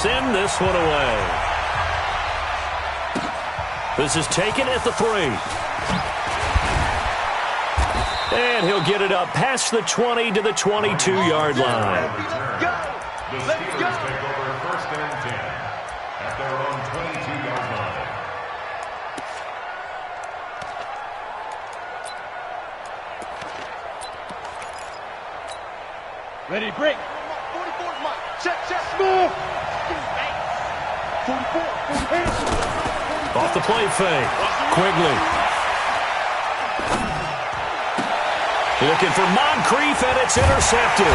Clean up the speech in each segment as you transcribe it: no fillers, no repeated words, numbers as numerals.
Send this one away. This is taken at the 3. And he'll get it up past the 20 to the 22-yard line. The Steelers take over 1st and 10 at their own 22-yard line. Ready, break. 44, check. Move. 44. Off the play fake. Quigley. Looking for Moncrief, and it's intercepted.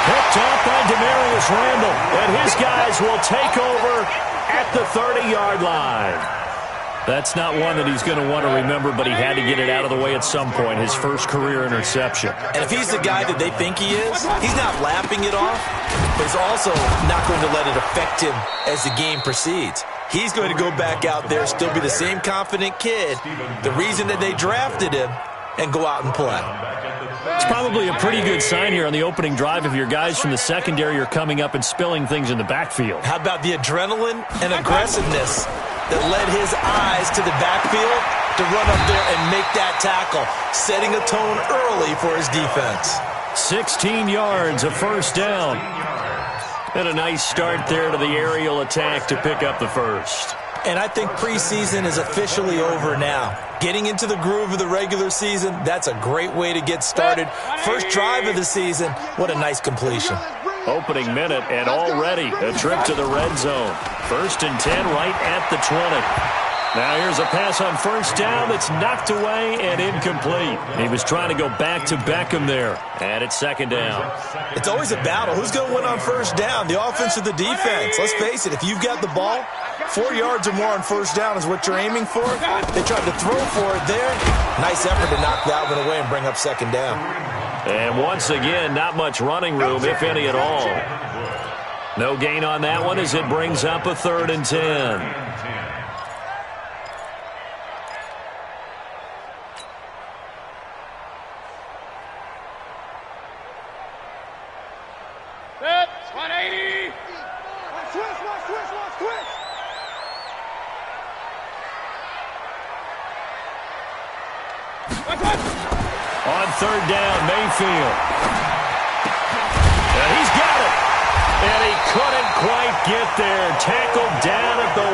Picked off by Demarius Randall, and his guys will take over at the 30-yard line. That's not one that he's going to want to remember, but he had to get it out of the way at some point, his first career interception. And if he's the guy that they think he is, he's not laughing it off, but he's also not going to let it affect him as the game proceeds. He's going to go back out there, still be the same confident kid, the reason that they drafted him, and go out and play. It's probably a pretty good sign here on the opening drive if your guys from the secondary are coming up and spilling things in the backfield. How about the adrenaline and aggressiveness that led his eyes to the backfield to run up there and make that tackle, setting a tone early for his defense. 16 yards, a first down. And a nice start there to the aerial attack to pick up the first. And I think preseason is officially over now. Getting into the groove of the regular season, that's a great way to get started. First drive of the season, what a nice completion. Opening minute, and already a trip to the red zone. 1st and 10 right at the 20. Now here's a pass on first down that's knocked away and incomplete. He was trying to go back to Beckham there. And it's 2nd down. It's always a battle. Who's going to win on first down, the offense or the defense? Let's face it, if you've got the ball, 4 yards or more on first down is what you're aiming for. They tried to throw for it there. Nice effort to knock that one away and bring up 2nd down. And once again, not much running room, if any at all. No gain on that one as it brings up a 3rd and 10. That's 180. Switch. On 3rd down, Mayfield. And he's got it. And he couldn't quite get there. Tackled down at the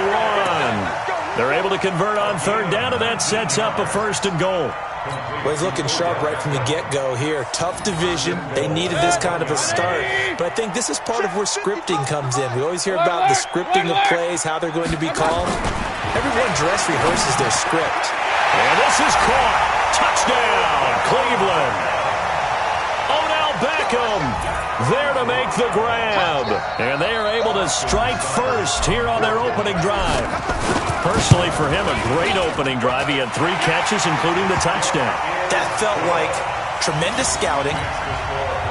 1. They're able to convert on 3rd down, and that sets up a 1st and goal. Well, he's looking sharp right from the get-go here. Tough division. They needed this kind of a start. But I think this is part of where scripting comes in. We always hear about the scripting of plays, how they're going to be called. Everyone dress rehearses their script. And this is caught. Touchdown, Cleveland. Odell Beckham there to make the grab. And they are able to strike first here on their opening drive. Personally, for him, a great opening drive. He had 3 catches, including the touchdown. That felt like tremendous scouting,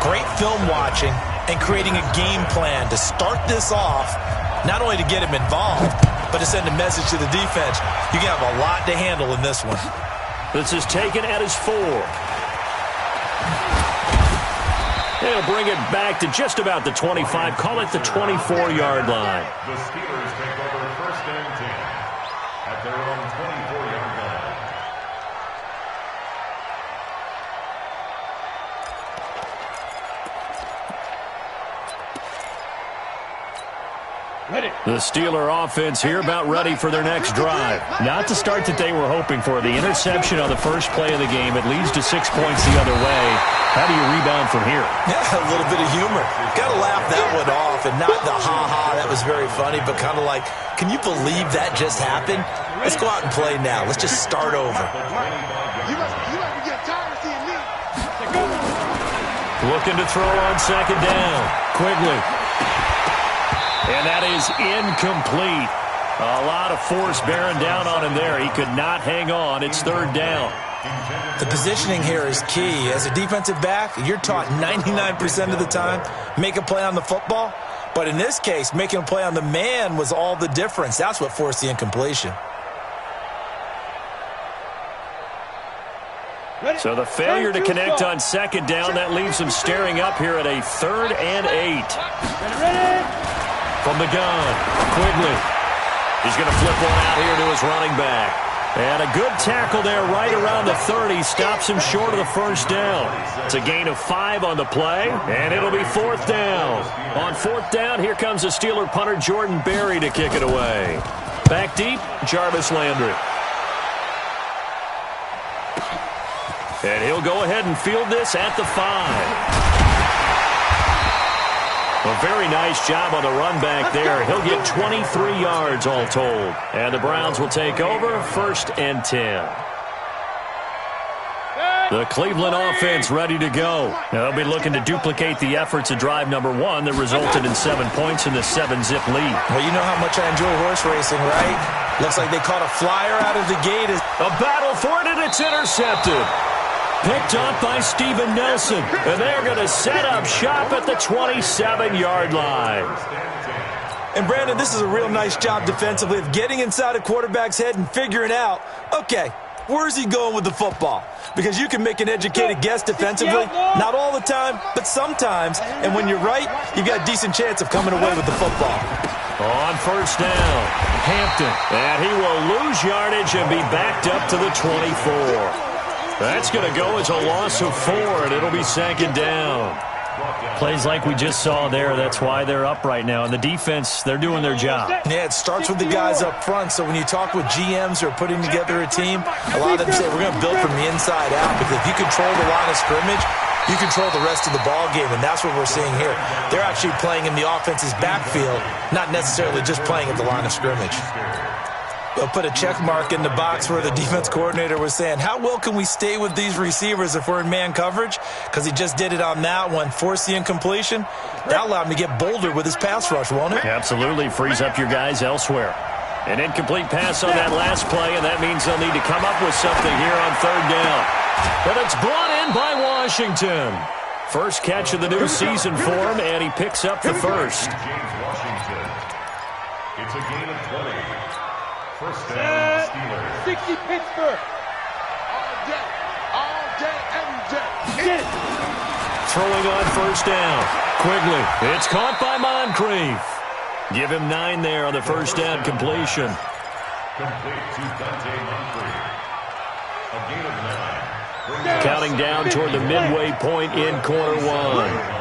great film watching, and creating a game plan to start this off, not only to get him involved, but to send a message to the defense. You can have a lot to handle in this one. This is taken at his 4. They'll bring it back to just about the 25. Call it the 24-yard line. The Steelers take over 1st and 10 at their own 24-yard line. Ready. The Steeler offense here about ready for their next drive. Not the start that they were hoping for. The interception on the first play of the game. It leads to 6 points the other way. How do you rebound from here? Yeah, a little bit of humor. Got to laugh that one off, and not the ha-ha, that was very funny, but kind of like, can you believe that just happened? Let's go out and play now. Let's just start over. You must be getting tired of seeing me. Looking to throw on 2nd down. Quigley. And that is incomplete. A lot of force bearing down on him there. He could not hang on. It's 3rd down. The positioning here is key. As a defensive back, you're taught 99% of the time, make a play on the football. But in this case, making a play on the man was all the difference. That's what forced the incompletion. So the failure to connect on 2nd down, that leaves him staring up here at a 3rd and 8. From the gun, Quigley. He's going to flip one out here to his running back. And a good tackle there right around the 30. Stops him short of the first down. It's a gain of 5 on the play, and it'll be 4th down. On 4th down, here comes the Steeler punter Jordan Berry to kick it away. Back deep, Jarvis Landry. And he'll go ahead and field this at the 5. A very nice job on the run back there. He'll get 23 yards all told. And the Browns will take over 1st and 10. The Cleveland offense ready to go. Now, they'll be looking to duplicate the efforts of drive number 1 that resulted in 7 points in the 7-zip lead. Well, you know how much I enjoy horse racing, right? Looks like they caught a flyer out of the gate. A battle for it, and it's intercepted. Picked up by Steven Nelson, and they're going to set up shop at the 27-yard line. And, Brandon, this is a real nice job defensively of getting inside a quarterback's head and figuring out, okay, where's he going with the football? Because you can make an educated guess defensively, not all the time, but sometimes. And when you're right, you've got a decent chance of coming away with the football. On 1st down, Hampton, and he will lose yardage and be backed up to the 24. That's going to go as a loss of 4, and it'll be 2nd down. Plays like we just saw there. That's why they're up right now. And the defense, they're doing their job. Yeah, it starts with the guys up front. So when you talk with GMs who are putting together a team, a lot of them say we're going to build from the inside out. Because if you control the line of scrimmage, you control the rest of the ball game. And that's what we're seeing here. They're actually playing in the offense's backfield, not necessarily just playing at the line of scrimmage. They'll put a check mark in the box where the defense coordinator was saying, how well can we stay with these receivers if we're in man coverage? Because he just did it on that one, force the incompletion. That allowed him to get bolder with his pass rush, won't it? Absolutely. Frees up your guys elsewhere. An incomplete pass on that last play, and that means they'll need to come up with something here on 3rd down. But it's brought in by Washington. First catch of the new season for him, and he picks up the first. It's a gain of 20. 1st down, Steelers. 60 Pittsburgh. All day, every day. Throwing on 1st down. Quigley. It's caught by Moncrief. Give him 9 there on the 1st down completion. Complete to Dante Moncrief. A gain of 9. Counting down toward the midway point in quarter 1.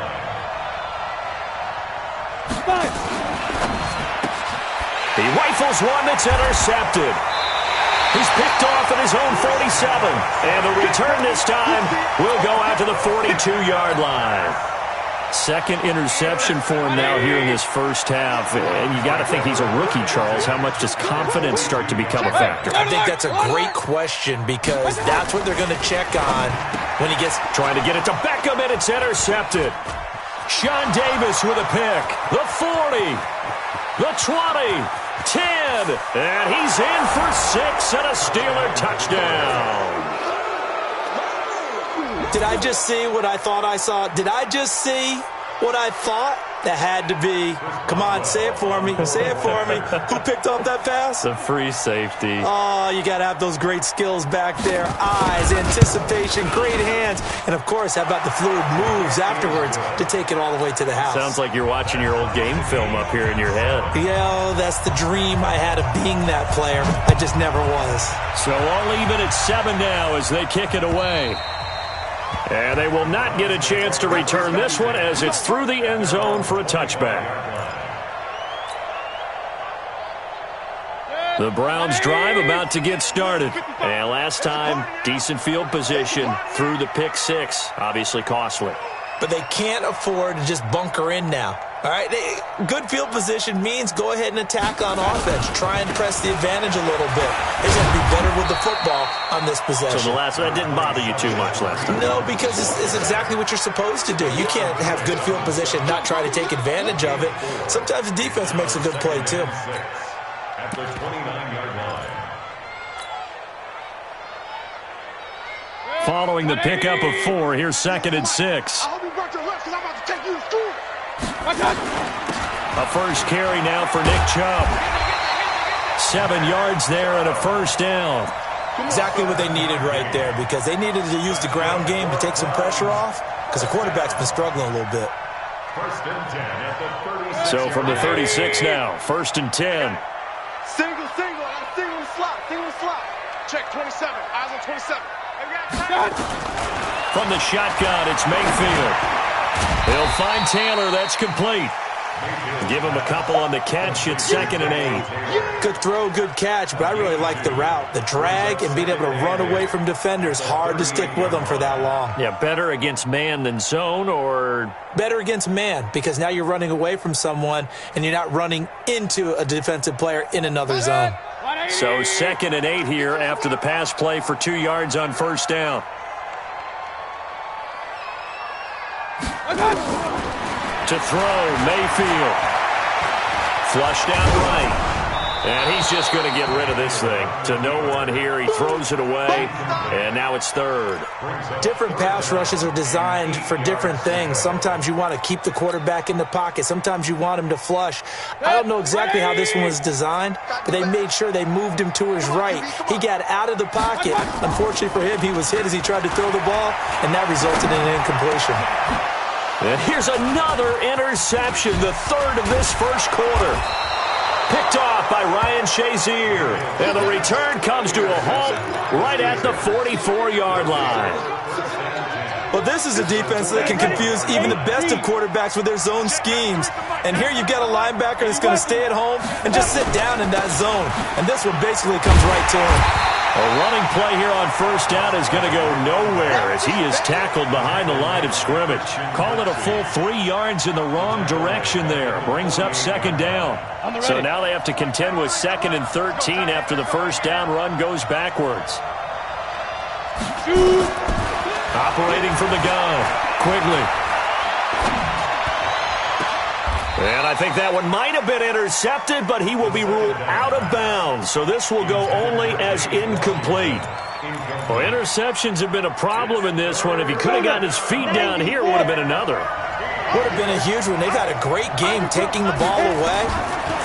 He rifles one that's intercepted. He's picked off at his own 47. And the return this time will go out to the 42-yard line. 2nd interception for him now here in this first half. And you got to think he's a rookie, Charles. How much does confidence start to become a factor? I think that's a great question because that's what they're going to check on when he gets... Trying to get it to Beckham, and it's intercepted. Sean Davis with a pick. The 40. The 20. 10, and he's in for 6 and a Steeler touchdown. Did I just see what I thought I saw? Did I just see what I thought? That had to be. Come on, say it for me. Say it for me. Who picked up that pass? The free safety. Oh, you got to have those great skills back there. Eyes, anticipation, great hands. And, of course, how about the fluid moves afterwards to take it all the way to the house? Sounds like you're watching your old game film up here in your head. Yeah, that's the dream I had of being that player. I just never was. So all even at 7 now as they kick it away. And they will not get a chance to return this one as it's through the end zone for a touchback. The Browns drive about to get started. And last time, decent field position through the pick 6. Obviously costly. But they can't afford to just bunker in now. All right, good field position means go ahead and attack on offense. Try and press the advantage a little bit. They have to be better with the football on this possession. So the last one didn't bother you too much last time? No, because it's exactly what you're supposed to do. You can't have good field position, not try to take advantage of it. Sometimes the defense makes a good play, too. At the 29-yard line. Following the pickup of 4, here's 2nd and 6. I hope you brought your lunch because I'm about to take you to school. A first carry now for Nick Chubb. 7 yards there and a first down. Exactly what they needed right there because they needed to use the ground game to take some pressure off because the quarterback's been struggling a little bit. First and 10 at the 36. So from the 36 now, first and 10. Single. I got single slot. Check 27. Eyes on 27. From the shotgun, it's Mayfield. He'll find Taylor. That's complete. Give him a couple on the catch. It's 2nd and 8. Good throw, good catch, but I really like the route. The drag and being able to run away from defenders. Hard to stick with them for that long. Yeah, better against man than zone, or? Better against man, because now you're running away from someone and you're not running into a defensive player in another zone. So 2nd and 8 here after the pass play for 2 yards on first down. To throw, Mayfield. Flush down right. And he's just going to get rid of this thing. To no one here. He throws it away. And now it's 3rd. Different pass rushes are designed for different things. Sometimes you want to keep the quarterback in the pocket. Sometimes you want him to flush. I don't know exactly how this one was designed, but they made sure they moved him to his right. He got out of the pocket. Unfortunately for him, he was hit as he tried to throw the ball, and that resulted in an incompletion. And here's another interception, the 3rd of this first quarter. Picked off by Ryan Shazier. And the return comes to a halt right at the 44-yard line. Well, this is a defense that can confuse even the best of quarterbacks with their zone schemes. And here you've got a linebacker that's going to stay at home and just sit down in that zone. And this one basically comes right to him. A running play here on first down is going to go nowhere as he is tackled behind the line of scrimmage. Call it a full 3 yards in the wrong direction there. Brings up 2nd down. So now they have to contend with 2nd and 13 after the first down run goes backwards. Operating from the gun, Quigley. And I think that one might have been intercepted, but he will be ruled out of bounds. So this will go only as incomplete. Well, interceptions have been a problem in this one. If he could have gotten his feet down here, it would have been another. Would have been a huge one. They've had a great game taking the ball away.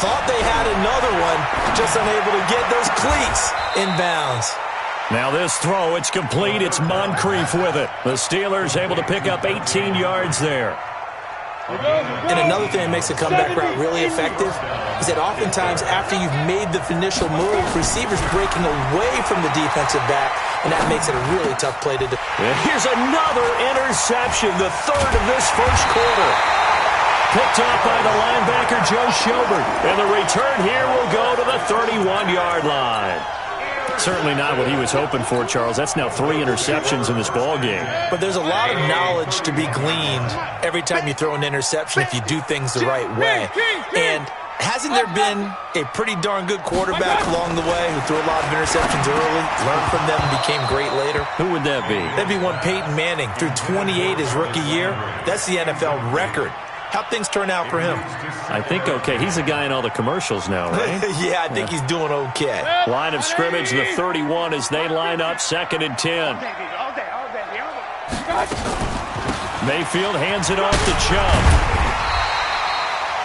Thought they had another one, just unable to get those cleats in bounds. Now this throw, it's complete. It's Moncrief with it. The Steelers able to pick up 18 yards there. And another thing that makes a comeback route really effective is that oftentimes after you've made the initial move, receivers breaking away from the defensive back, and that makes it a really tough play to do. And here's another interception, the 3rd of this first quarter. Picked off by the linebacker, Joe Schobert. And the return here will go to the 31-yard line. Certainly not what he was hoping for, Charles. That's now 3 interceptions in this ball game. But there's a lot of knowledge to be gleaned every time you throw an interception if you do things the right way. And hasn't there been a pretty darn good quarterback along the way who threw a lot of interceptions early, learned from them, and became great later? Who would that be? That'd be one Peyton Manning. Threw 28 his rookie year. That's the NFL record. How'd things turn out for him? I think okay. He's a guy in all the commercials now, right? Yeah, I think he's doing okay. Line of scrimmage, the 31 as they line up, 2nd and 10. Mayfield hands it off to Chubb.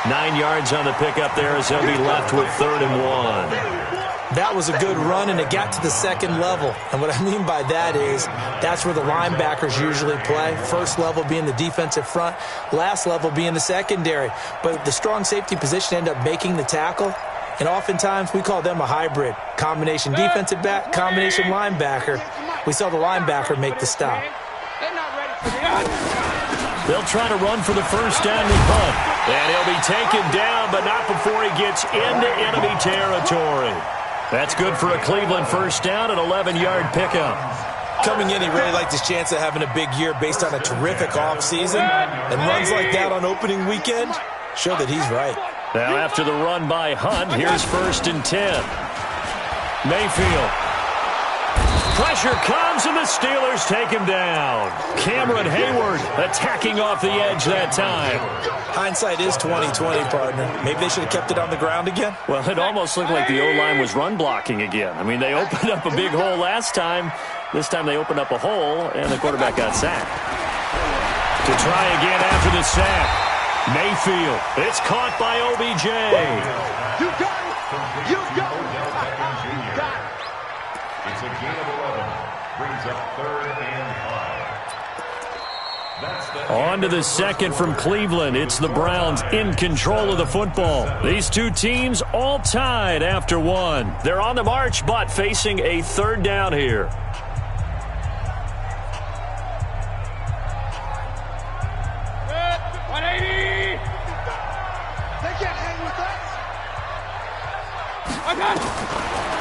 9 yards on the pickup there as he'll be left with 3rd and 1. That was a good run, and it got to the 2nd level. And what I mean by that is that's where the linebackers usually play. First level being the defensive front, last level being the secondary. But the strong safety position ended up making the tackle, and oftentimes we call them a hybrid. Combination defensive back, combination linebacker. We saw the linebacker make the stop. They'll try to run for the first down and punt. And he'll be taken down, but not before he gets into enemy territory. That's good for a Cleveland first down, an 11-yard pickup. Coming in, he really liked his chance of having a big year based on a terrific offseason. And runs like that on opening weekend show that he's right. Now after the run by Hunt, here's 1st and 10. Mayfield. Pressure comes, and the Steelers take him down. Cameron Hayward attacking off the edge that time. Hindsight is 20/20, partner. Maybe they should have kept it on the ground again. Well, it almost looked like the O-line was run blocking again. I mean, they opened up a big hole last time. This time they opened up a hole, and the quarterback got sacked. To try again after the sack. Mayfield. It's caught by OBJ. You got it. You got it. It's a gain of 11. Brings up 3rd and 5. On to the second from Cleveland. It's the Browns in control of the football. These two teams all tied after one. They're on the march, but facing a third down here.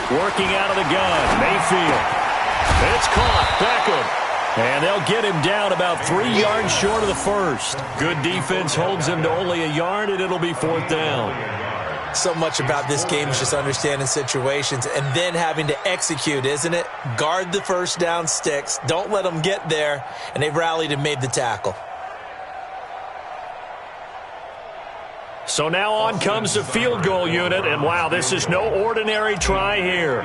Working out of the gun, Mayfield. It's caught. Beckham. And they'll get him down about 3 yards short of the first. Good defense holds him to only a yard, and it'll be fourth down. So much about this game is just understanding situations and then having to execute, isn't it? Guard the first down sticks. Don't let them get there. And they've rallied and made the tackle. So now on comes the field goal unit, and wow, this is no ordinary try here.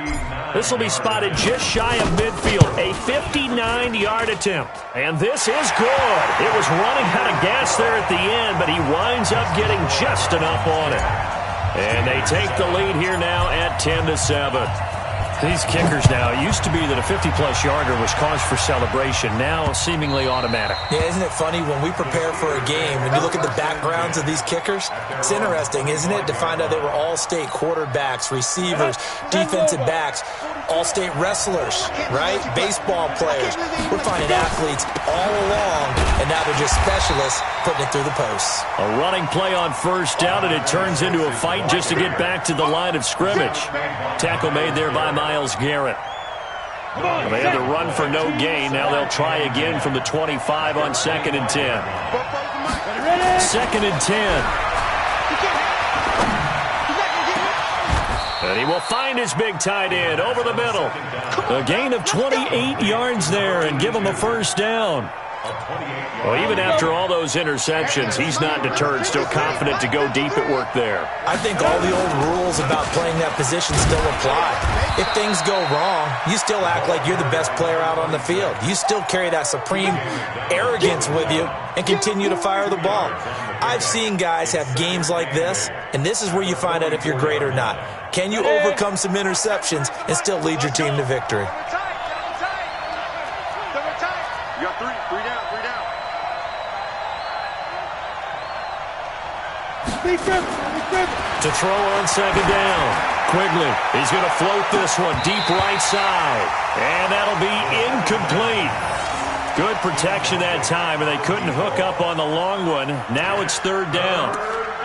This will be spotted just shy of midfield, a 59-yard attempt. And this is good. It was running out of gas there at the end, but he winds up getting just enough on it. And they take the lead here now at 10-7. These kickers now, it used to be that a 50-plus yarder was cause for celebration, now seemingly automatic. Yeah, isn't it funny when we prepare for a game, when you look at the backgrounds of these kickers, it's interesting, isn't it, to find out they were all-state quarterbacks, receivers, defensive backs, all-state wrestlers, right? Baseball players. We're finding athletes all along, and now they're just specialists putting it through the posts. A running play on first down, and it turns into a fight just to get back to the line of scrimmage. Tackle made there by Myles Garrett. Well, they had to run for no gain. Now they'll try again from the 25 on 2nd and 10. 2nd and 10. And he will find his big tight end over the middle. A gain of 28 yards there and give him a first down. Well, even after all those interceptions, he's not deterred, still confident to go deep at work there. I think all the old rules about playing that position still apply. If things go wrong, you still act like you're the best player out on the field. You still carry that supreme arrogance with you and continue to fire the ball. I've seen guys have games like this, and this is where you find out if you're great or not. Can you overcome some interceptions and still lead your team to victory? You got three down. To throw on 2nd down. Quigley, he's going to float this one deep right side. And that'll be incomplete. Good protection that time, and they couldn't hook up on the long one. Now it's 3rd down.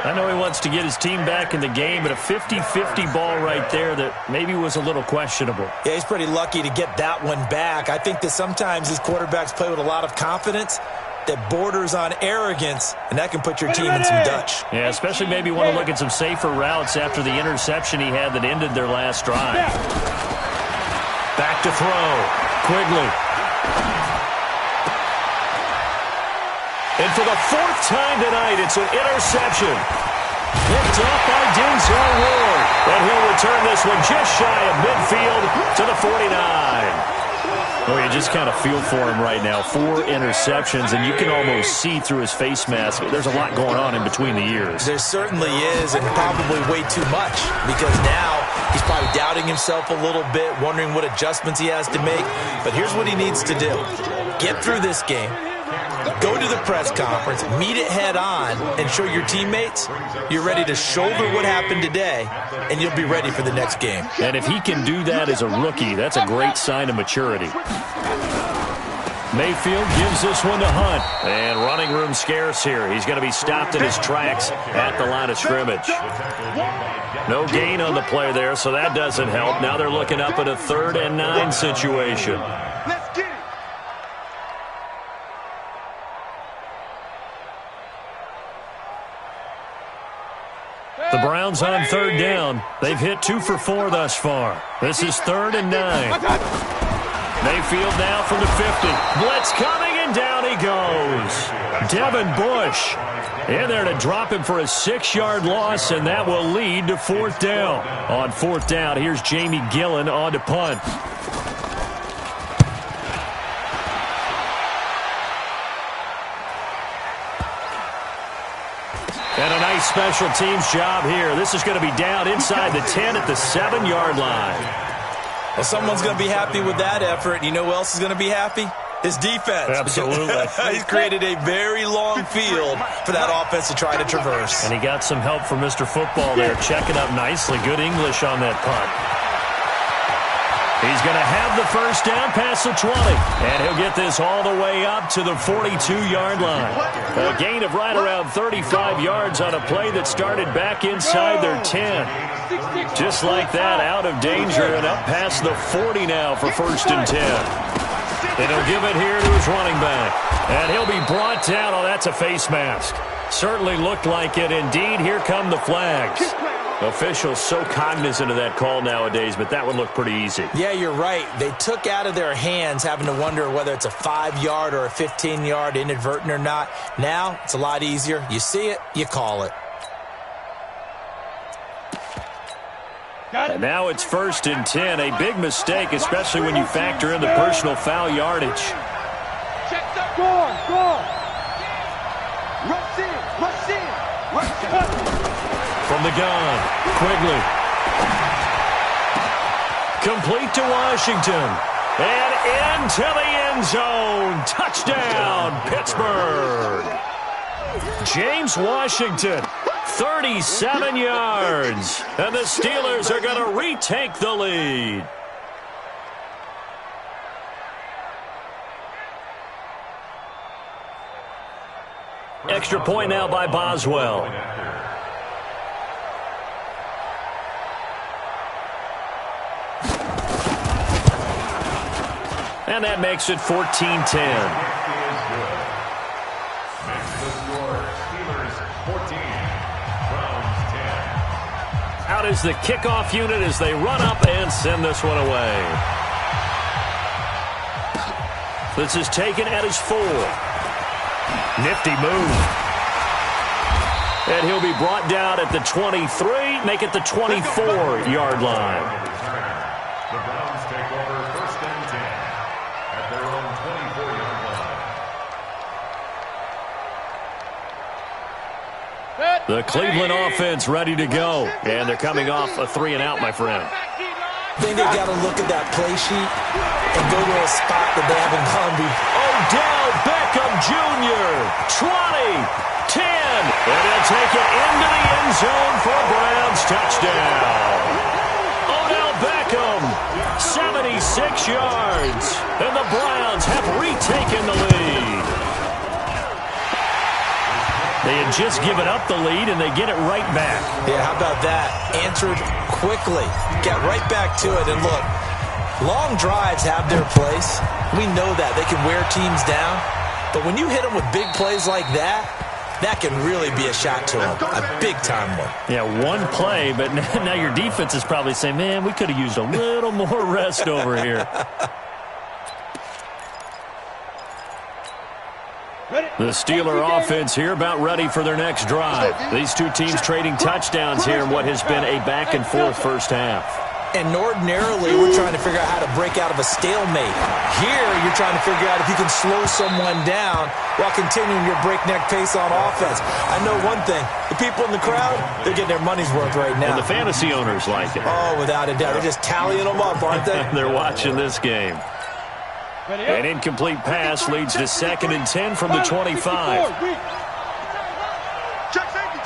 I know he wants to get his team back in the game, but a 50-50 ball right there that maybe was a little questionable. Yeah, he's pretty lucky to get that one back. I think that sometimes these quarterbacks play with a lot of confidence that borders on arrogance, and that can put your team in some Dutch. Yeah, especially maybe want to look at some safer routes after the interception he had that ended their last drive. Back to throw. Quigley. And for the 4th time tonight, it's an interception. Picked up by Denzel Ward. And he'll return this one just shy of midfield to the 49. Oh, you just kind of feel for him right now. 4 interceptions, and you can almost see through his face mask. There's a lot going on in between the ears. There certainly is, and probably way too much, because now he's probably doubting himself a little bit, wondering what adjustments he has to make. But here's what he needs to do. Get through this game. Go to the press conference, meet it head on, and show your teammates you're ready to shoulder what happened today, and you'll be ready for the next game. And if he can do that as a rookie, that's a great sign of maturity. Mayfield gives this one to Hunt. And running room scarce here. He's going to be stopped in his tracks at the line of scrimmage. No gain on the play there, so that doesn't help. Now they're looking up at a 3rd and 9 situation. Let's get it. The Browns on 3rd down. They've hit 2 for 4 thus far. This is 3rd and 9. Mayfield now from the 50. Blitz coming, and down he goes. Devin Bush in there to drop him for a 6-yard loss, and that will lead to 4th down. On 4th down, here's Jamie Gillen on to punt. And a nice special teams job here. This is going to be down inside the 10 at the 7-yard line. Well, someone's going to be happy with that effort. You know who else is going to be happy? His defense. Absolutely. He's created a very long field for that offense to try to traverse. And he got some help from Mr. Football there, checking up nicely. Good English on that punt. He's going to have the first down past the 20. And he'll get this all the way up to the 42-yard line. A gain of right around 35 yards on a play that started back inside their 10. Just like that, out of danger and up past the 40 now for first and 10. And he'll give it here to his running back. And he'll be brought down. Oh, that's a face mask. Certainly looked like it. Indeed, here come the flags. Officials so cognizant of that call nowadays, but that would look pretty easy. Yeah, you're right. They took out of their hands having to wonder whether it's a 5-yard or a 15-yard inadvertent or not. Now, it's a lot easier. You see it, you call it. And now it's first and 10. A big mistake, especially when you factor in the personal foul yardage. Go on. Rush in. From the gun, Quigley. Complete to Washington. And into the end zone. Touchdown, Pittsburgh. James Washington, 37 yards. And the Steelers are going to retake the lead. Extra point now by Boswell. And that makes it 14-10. Out is the kickoff unit as they run up and send this one away. This is taken at his 4. Nifty move. And he'll be brought down at the 23, make it the 24-yard line. The Browns take over first and 10 at their own 24-yard line. The Cleveland offense ready to go. And they're coming off a 3-and-out, my friend. I think they got to look at that play sheet and go to a spot that they haven't gone before. Odell Beckham Jr., 20, 10, and he'll take it into the end zone for a Browns touchdown. Odell Beckham, 76 yards, and the Browns have retaken the lead. They had just given up the lead, and they get it right back. Yeah, how about that? Answered quickly. Got right back to it, and look, long drives have their place. We know that. They can wear teams down. But when you hit them with big plays like that, that can really be a shot to them. A big-time one. Yeah, one play, but now your defense is probably saying, man, we could have used a little more rest over here. The Steeler offense here about ready for their next drive. These two teams trading touchdowns here in what has been a back-and-forth first half. And ordinarily, we're trying to figure out how to break out of a stalemate. Here, you're trying to figure out if you can slow someone down while continuing your breakneck pace on offense. I know one thing. The people in the crowd, they're getting their money's worth right now. And the fantasy owners like it. Oh, without a doubt. They're just tallying them up, aren't they? They're watching this game. An incomplete pass leads to 2nd and 10 from the 25. Check safety.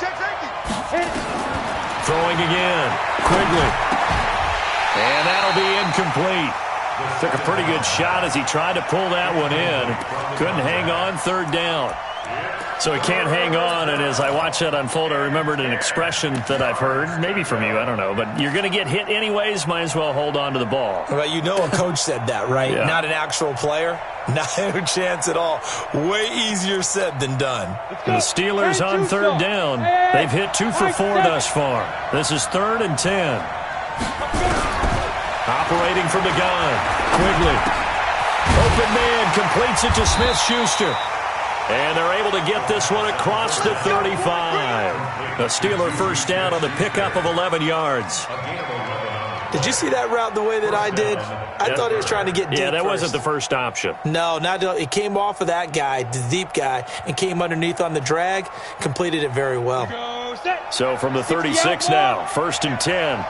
Throwing again. Quigley. And that'll be incomplete. Took a pretty good shot as he tried to pull that one in. Couldn't hang on, 3rd down. So he can't hang on, and as I watched that unfold, I remembered an expression that I've heard, maybe from you, I don't know, but you're going to get hit anyways, might as well hold on to the ball. Well, you know a coach said that, right? Yeah. Not an actual player. Not a chance at all. Way easier said than done. The Steelers on 3rd down. They've hit 2 for 4 thus far. This is 3rd and 10. Operating from the gun. Quigley. Open man completes it to Smith-Schuster. And they're able to get this one across the 35. A Steeler first down on the pickup of 11 yards. Did you see that route the way that I did? I thought he was trying to get deep. Yeah, that first. wasn't the first option. No, it came off of that guy, the deep guy, and came underneath on the drag, completed it very well. So from the 36 now, 1st and 10.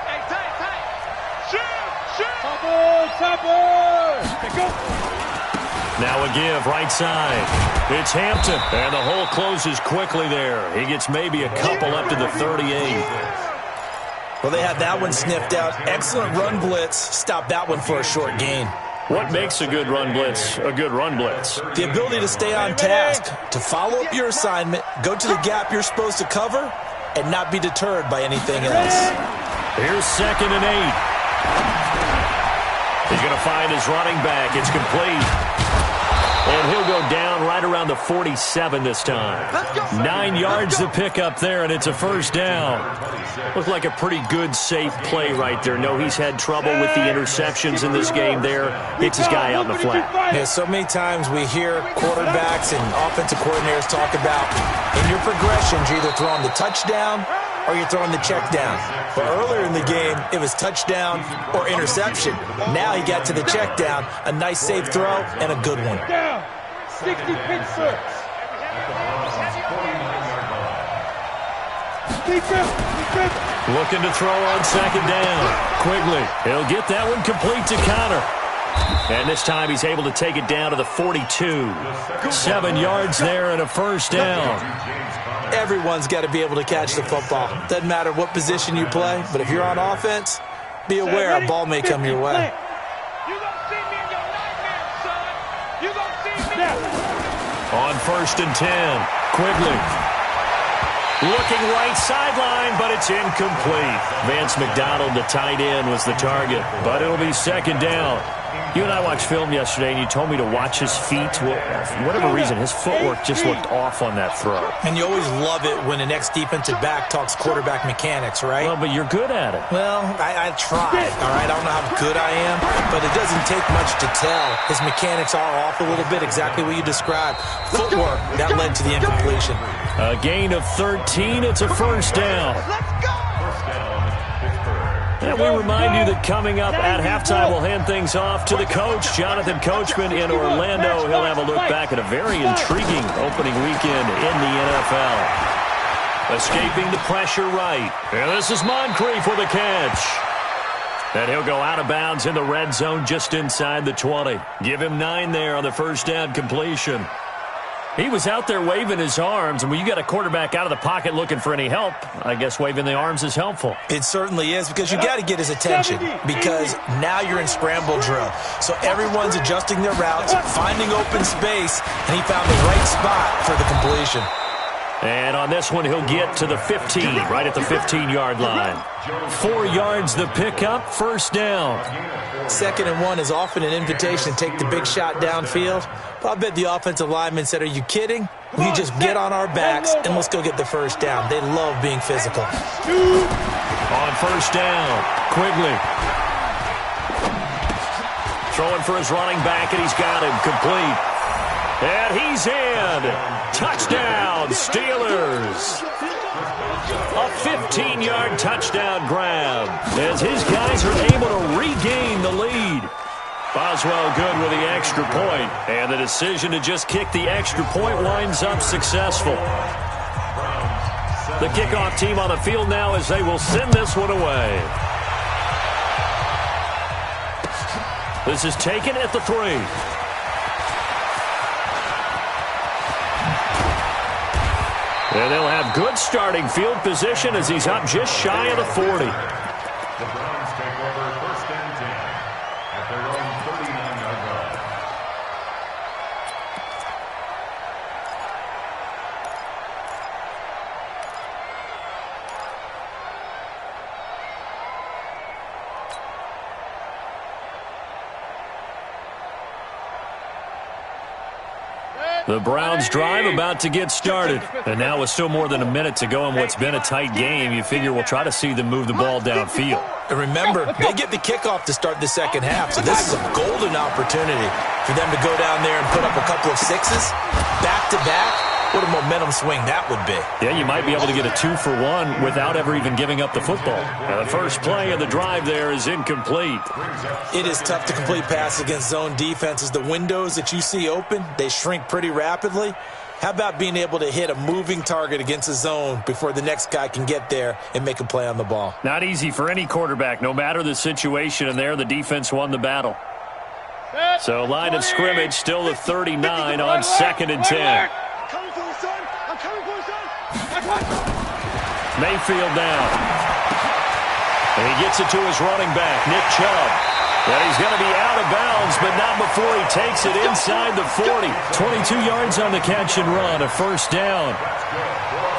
Now a give, right side. It's Hampton, and the hole closes quickly there. He gets maybe a couple up to the 38. Well, they had that one sniffed out. Excellent run blitz. Stop that one for a short gain. What makes a good run blitz a good run blitz? The ability to stay on task, to follow up your assignment, go to the gap you're supposed to cover, and not be deterred by anything else. Here's 2nd and 8. He's going to find his running back. It's complete. And he'll go down right around the 47 this time. 9 yards to pick up there, and it's a first down. Looked like a pretty good, safe play right there. No, he's had trouble with the interceptions in this game there. Hits his guy out in the flat. Yeah, so many times we hear quarterbacks and offensive coordinators talk about in your progressions, you're either throwing the touchdown or you're throwing the check down. But earlier in the game, it was touchdown or interception. Now he got to the check down, a nice safe throw, and a good one. 60 Pittsburgh. Looking to throw on 2nd down. Quigley, he'll get that one complete to Connor. And this time he's able to take it down to the 42. 7 yards there and a first down. Everyone's got to be able to catch the football. Doesn't matter what position you play, but if you're on offense, be aware a ball may come your way. You gonna see me in your nightmares, son. You gonna see me. On 1st and 10, Quigley. Looking right sideline, but it's incomplete. Vance McDonald, the tight end, was the target, but it'll be 2nd down. You and I watched film yesterday, and you told me to watch his feet. Well, for whatever reason, his footwork just looked off on that throw. And you always love it when the next defensive back talks quarterback mechanics, right? Well, but you're good at it. Well, I tried, all right? I don't know how good I am, but it doesn't take much to tell. His mechanics are off a little bit, exactly what you described. Footwork, that led to the incompletion. A gain of 13. It's a first down. And we remind you that coming up at halftime, we'll hand things off to the coach, Jonathan Coachman in Orlando. He'll have a look back at a very intriguing opening weekend in the NFL. Escaping the pressure right. And this is Moncrief with a catch. And he'll go out of bounds in the red zone just inside the 20. Give him 9 there on the first down completion. He was out there waving his arms, and when you got a quarterback out of the pocket looking for any help, I guess waving the arms is helpful. It certainly is, because you got to get his attention, because now you're in scramble drill. So everyone's adjusting their routes, finding open space, and he found the right spot for the completion. And on this one, he'll get to the 15, right at the 15-yard line. 4 yards the pickup, first down. 2nd and 1 is often an invitation to take the big shot downfield. But I bet the offensive lineman said, are you kidding? We just get on our backs and let's go get the first down. They love being physical. On first down, Quigley. Throwing for his running back, and he's got him complete. And he's in. Touchdown, Steelers. A 15-yard touchdown grab as his guys are able to regain the lead. Boswell good with the extra point, and the decision to just kick the extra point winds up successful. The kickoff team on the field now as they will send this one away. This is taken at the 3. And they'll have good starting field position as he's up just shy of the 40. The Browns take over 1st and 10 at their own 39-yard line. The Browns drive about to get started. And now with still more than a minute to go in what's been a tight game, you figure we'll try to see them move the ball downfield. And remember, they get the kickoff to start the second half, so this is a golden opportunity for them to go down there and put up a couple of sixes back-to-back. What a momentum swing that would be. Yeah, you might be able to get a 2-for-1 without ever even giving up the football. And the first play of the drive there is incomplete. It is tough to complete passes against zone defenses. The windows that you see open, they shrink pretty rapidly. How about being able to hit a moving target against a zone before the next guy can get there and make a play on the ball? Not easy for any quarterback, no matter the situation, and there the defense won the battle. So line of scrimmage still the 39 on 2nd and 10. I'm coming for the son. I'm coming for the son. Mayfield down. And he gets it to his running back, Nick Chubb. And he's going to be out of bounds, but not before he takes it inside the 40. 22 yards on the catch and run, a first down.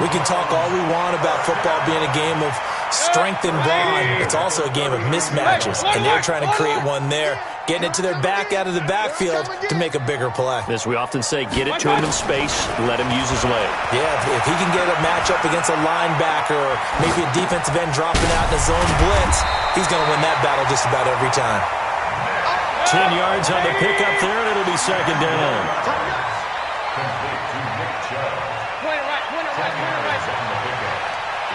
We can talk all we want about football being a game of strength and brawn. It's also a game of mismatches, and they're trying to create one there, getting it to their back out of the backfield to make a bigger play. As we often say, get it to him in space, let him use his leg. Yeah, if he can get a matchup against a linebacker or maybe a defensive end dropping out in a zone blitz, he's going to win that battle just about every time. 10 yards on the pickup there, and it'll be second down. Complete to Nick Chubb. Point it right. On the pickup.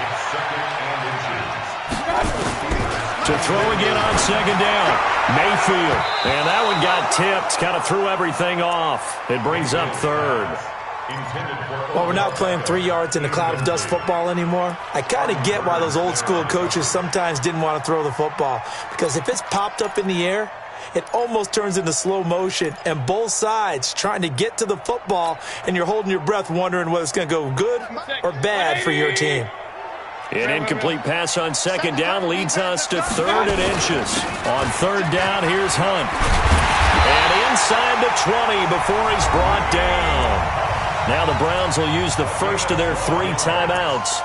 It's 2nd and inches. To throw again on second down. Mayfield. And that one got tipped. Kind of threw everything off. It brings up third. Well, we're not playing 3 yards in a cloud of dust football anymore. I kind of get why those old school coaches sometimes didn't want to throw the football. Because if it's popped up in the air, it almost turns into slow motion, and both sides trying to get to the football, and you're holding your breath wondering whether it's going to go good or bad for your team. An incomplete pass on second down leads us to 3rd and inches. On 3rd down, here's Hunt. And inside the 20 before he's brought down. Now the Browns will use the first of their 3 timeouts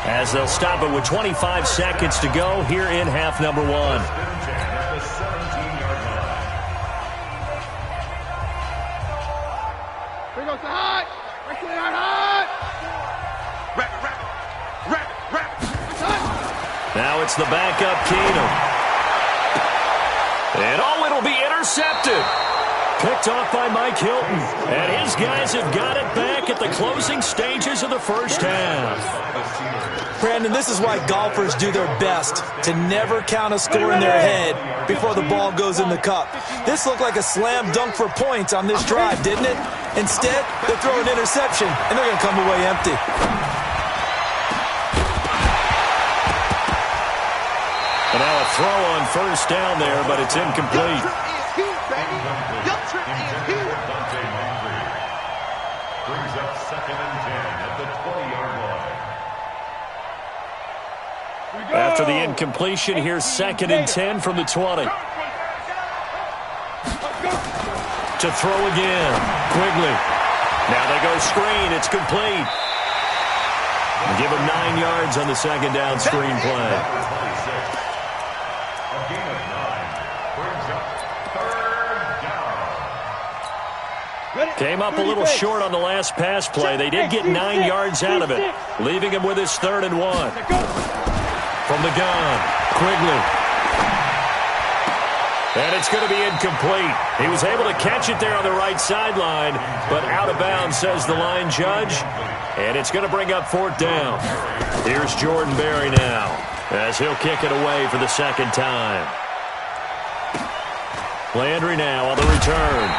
as they'll stop it with 25 seconds to go here in half number 1. Here goes the hot. Right to the hot. Now it's the backup Keenum. And oh, it'll be intercepted. Picked off by Mike Hilton. And his guys have got it back at the closing stages of the first half. Brandon, this is why golfers do their best to never count a score in their head before the ball goes in the cup. This looked like a slam dunk for points on this drive, didn't it? Instead, they throw an interception, and they're going to come away empty. And now a throw on first down there, but it's incomplete. Brings up 2nd and 10 at the 20-yard line. After the incompletion, here's 2nd and 10 from the 20. To throw again. Quigley. Now they go screen. It's complete. And give him 9 yards on the second down screen play. A gain of 9 brings up 3rd down. Came up a little short on the last pass play. They did get 9 yards out of it, leaving him with his 3rd and 1. From the gun, Quigley. And it's going to be incomplete. He was able to catch it there on the right sideline, but out of bounds, says the line judge. And it's going to bring up 4th down. Here's Jordan Berry now, as he'll kick it away for the 2nd time. Landry now on the return.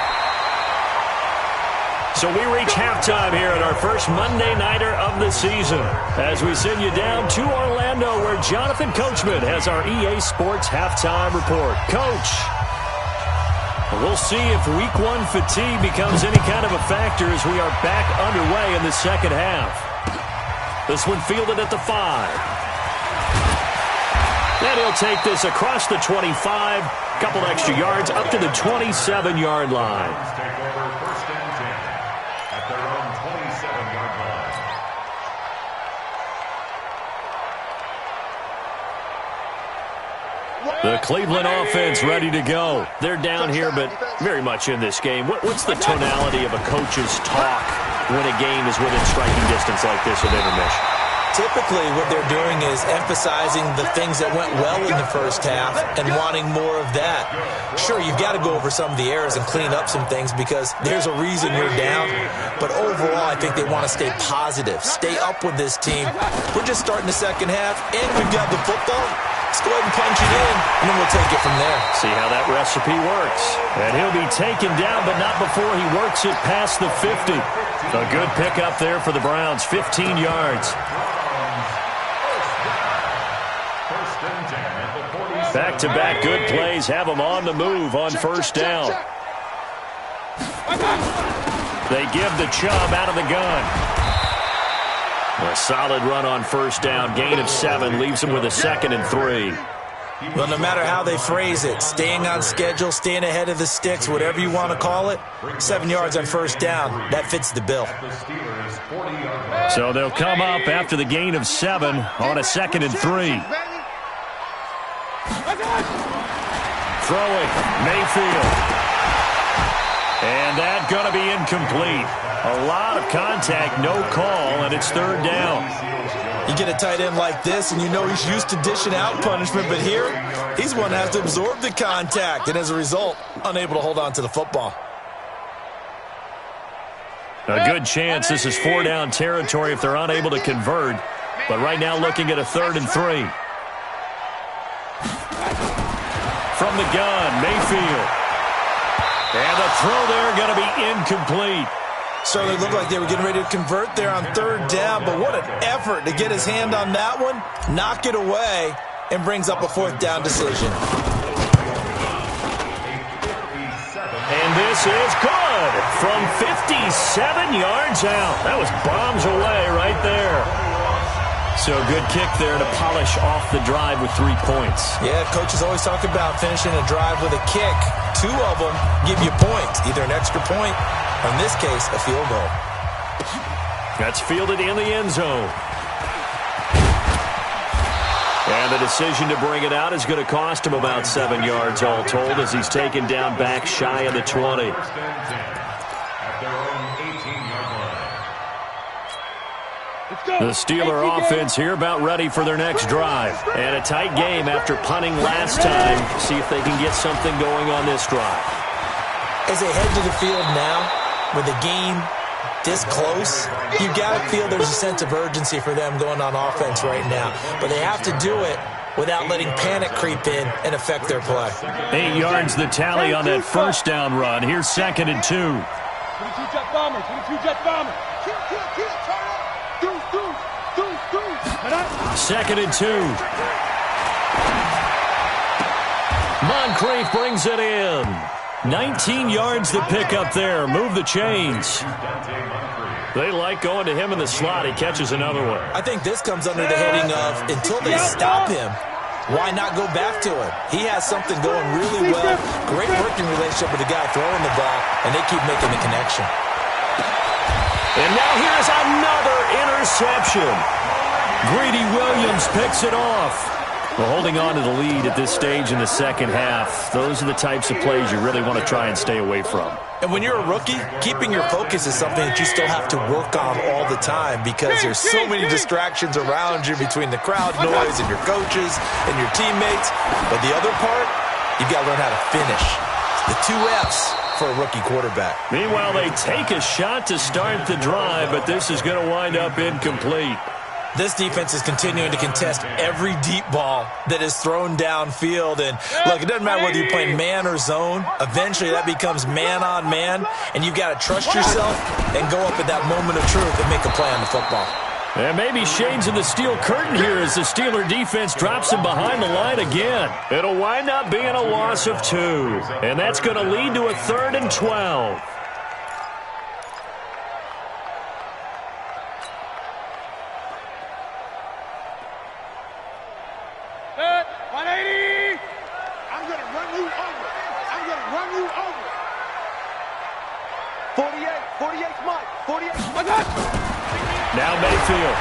So we reach halftime here at our first Monday Nighter of the season as we send you down to Orlando where Jonathan Coachman has our EA Sports Halftime Report. Coach, we'll see if Week 1 fatigue becomes any kind of a factor as we are back underway in the second half. This one fielded at the 5. And he'll take this across the 25, couple extra yards up to the 27-yard line. Take over 1st and 10 at their own 27-yard line. The Cleveland offense ready to go. They're down here, but very much in this game. What's the tonality of a coach's talk when a game is within striking distance like this of intermission? Typically, what they're doing is emphasizing the things that went well in the first half and wanting more of that. Sure, you've got to go over some of the errors and clean up some things because there's a reason you're down. But overall, I think they want to stay positive, stay up with this team. We're just starting the second half, and we've got the football. Let's go ahead and punch it in, and then we'll take it from there. See how that recipe works. And he'll be taken down, but not before he works it past the 50. A good pickup there for the Browns, 15 yards. Back-to-back good plays have them on the move on first down. They give the Chubb out of the gun. A solid run on first down. Gain of 7 leaves him with a 2nd and 3. Well, no matter how they phrase it, staying on schedule, staying ahead of the sticks, whatever you want to call it, 7 yards on first down, that fits the bill. So they'll come up after the gain of 7 on a 2nd and 3. Throwing, Mayfield. And that's going to be incomplete. A lot of contact, no call, and it's 3rd down. You get a tight end like this, and you know he's used to dishing out punishment, but here, he's one that has to absorb the contact, and as a result, unable to hold on to the football. A good chance this is 4-down territory if they're unable to convert, but right now looking at a 3rd and 3. From the gun, Mayfield. And the throw there going to be incomplete. Certainly looked like they were getting ready to convert there on 3rd down, but what an effort to get his hand on that one, knock it away, and brings up a 4th down decision. And this is good from 57 yards out. That was bombs away right there. So good kick there to polish off the drive with 3 points. Yeah, coaches always talk about finishing a drive with a kick. 2 of them give you points, either an extra point, or in this case, a field goal. That's fielded in the end zone. And the decision to bring it out is going to cost him about 7 yards all told as he's taken down back shy of the 20. The Steeler offense here about ready for their next drive. And a tight game after punting last time. See if they can get something going on this drive. As they head to the field now, with the game this close, you've got to feel there's a sense of urgency for them going on offense right now. But they have to do it without letting panic creep in and affect their play. 8 yards the tally on that first down run. Here's 2nd and 2. 22 jet bomber, 22 jet bomber. 2nd and 2. Moncrief brings it in. 19 yards the pick up there. Move the chains. They like going to him in the slot. He catches another one. I think this comes under the heading of until they stop him, why not go back to him? He has something going really well. Great working relationship with the guy throwing the ball, and they keep making the connection. And now here's another interception. Greedy Williams picks it off. Well, holding on to the lead at this stage in the second half, those are the types of plays you really want to try and stay away from. And when you're a rookie, keeping your focus is something that you still have to work on all the time because there's so many distractions around you between the crowd noise and your coaches and your teammates. But the other part, you've got to learn how to finish. The 2 F's for a rookie quarterback. Meanwhile, they take a shot to start the drive, but this is going to wind up incomplete. This defense is continuing to contest every deep ball that is thrown downfield. And, look, it doesn't matter whether you're playing man or zone. Eventually, that becomes man-on-man, and you've got to trust yourself and go up at that moment of truth and make a play on the football. And maybe shades of the steel curtain here as the Steeler defense drops him behind the line again. It'll wind up being a loss of 2. And that's going to lead to a 3rd and 12. Now Mayfield.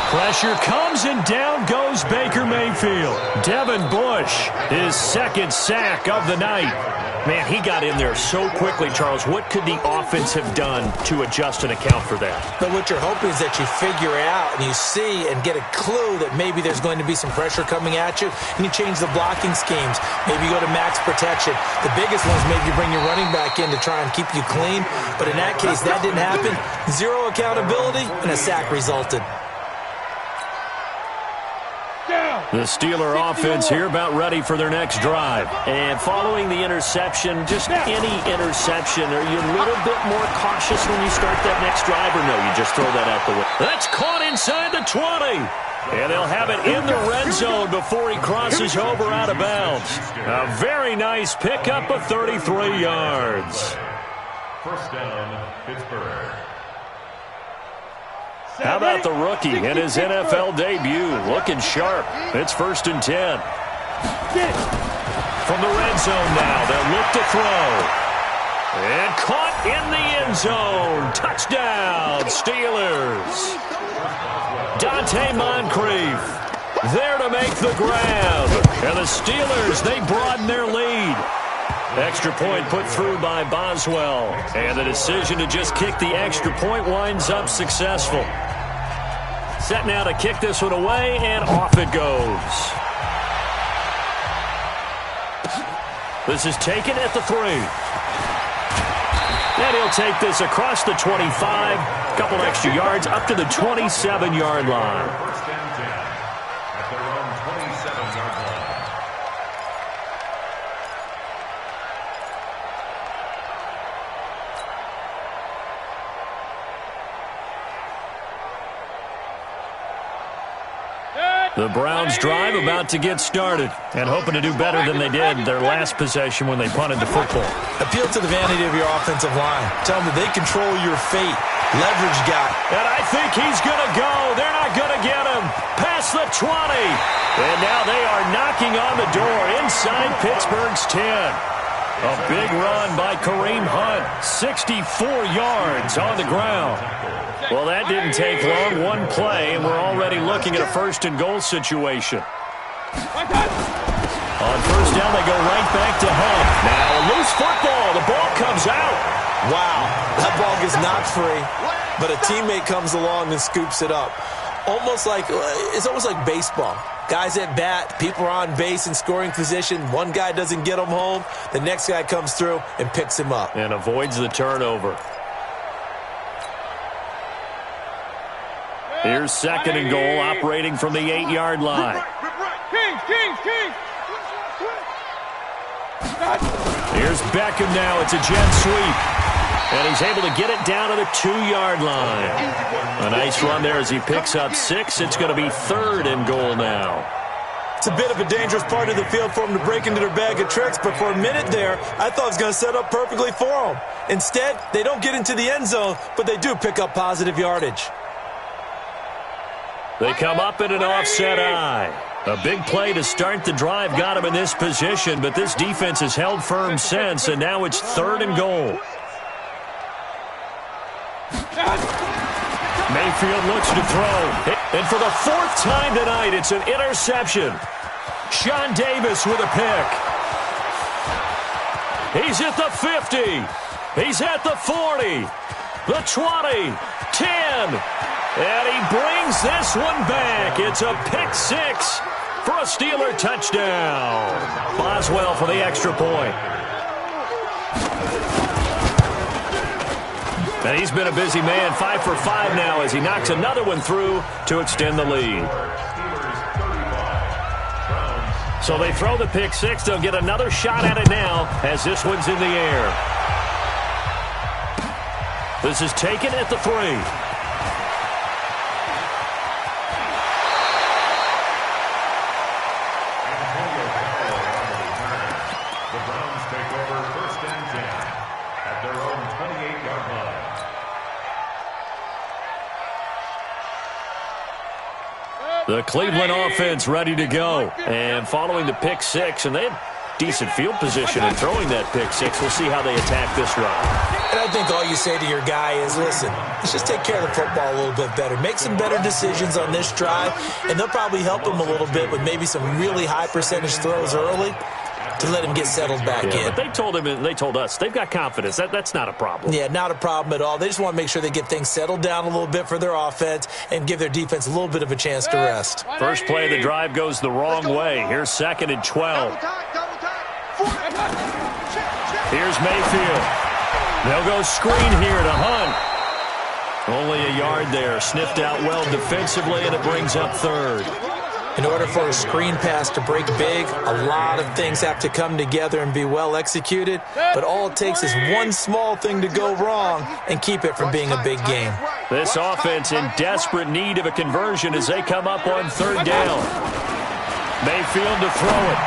Pressure comes and down goes Baker Mayfield. Devin Bush, his 2nd sack of the night. Man, he got in there so quickly, Charles. What could the offense have done to adjust and account for that? But what you're hoping is that you figure out and you see and get a clue that maybe there's going to be some pressure coming at you, and you change the blocking schemes. Maybe you go to max protection. The biggest one is maybe you bring your running back in to try and keep you clean. But in that case, that didn't happen. 0 accountability, and a sack resulted. The Steeler offense here about ready for their next drive. And following the interception, just any interception, are you a little bit more cautious when you start that next drive, or no, you just throw that out the way? That's caught inside the 20. And they'll have it in the red zone before he crosses over out of bounds. A very nice pickup of 33 yards. First down, Pittsburgh. How about the rookie in his NFL debut? Looking sharp. It's 1st and 10. From the red zone now, they'll look to throw. And caught in the end zone. Touchdown, Steelers. Dante Moncrief there to make the grab. And the Steelers, they broaden their lead. Extra point put through by Boswell. And the decision to just kick the extra point winds up successful. Set now to kick this one away, and off it goes. This is taken at the 3. And he'll take this across the 25. Couple extra yards up to the 27-yard line. First and 10 at their own 27-yard line. The Browns drive about to get started and hoping to do better than they did their last possession when they punted the football. Appeal to the vanity of your offensive line. Tell them that they control your fate. Leverage guy. And I think he's going to go. They're not going to get him. Past the 20. And now they are knocking on the door inside Pittsburgh's 10. A big run by Kareem Hunt. 64 yards on the ground. Well, that didn't take long. One play, and we're already looking at a 1st and goal situation. On 1st down, they go right back to Hunt. Now a loose football. The ball comes out. Wow, that ball gets knocked free, but a teammate comes along and scoops it up. It's almost like baseball. Guys at bat, people are on base in scoring position. One guy doesn't get him home. The next guy comes through and picks him up. And avoids the turnover. Here's 2nd and goal, operating from the 8-yard line. Here's Beckham now. It's a jet sweep. And he's able to get it down to the 2-yard line. A nice run there as he picks up 6. It's going to be 3rd and goal now. It's a bit of a dangerous part of the field for them to break into their bag of tricks, but for a minute there, I thought it was going to set up perfectly for them. Instead, they don't get into the end zone, but they do pick up positive yardage. They come up in an offset eye. A big play to start the drive got him in this position, but this defense has held firm since, and now it's 3rd and goal. Mayfield looks to throw. And for the 4th time tonight, it's an interception. Sean Davis with a pick. He's at the 50. He's at the 40. The 20. 10. And he brings this one back. It's a pick 6 for a Steeler touchdown. Boswell for the extra point. And he's been a busy man, 5 for 5 now as he knocks another one through to extend the lead. So they throw the pick 6. They'll get another shot at it now as this one's in the air. This is taken at the 3. The Cleveland offense ready to go. And following the pick 6, and they had decent field position in throwing that pick 6. We'll see how they attack this run. And I think all you say to your guy is, listen, let's just take care of the football a little bit better. Make some better decisions on this drive, and they'll probably help him a little bit with maybe some really high percentage throws early to let him get settled back in. But they told him, and they told us, they've got confidence. That's not a problem. Yeah, not a problem at all. They just want to make sure they get things settled down a little bit for their offense and give their defense a little bit of a chance to rest. First play of the drive goes the wrong way. Here's 2nd and 12. Here's Mayfield. They'll go screen here to Hunt. Only a yard there. Sniffed out well defensively, and it brings up 3rd. In order for a screen pass to break big, a lot of things have to come together and be well executed, but all it takes is one small thing to go wrong and keep it from being a big game. This offense in desperate need of a conversion as they come up on 3rd down. Mayfield to throw it.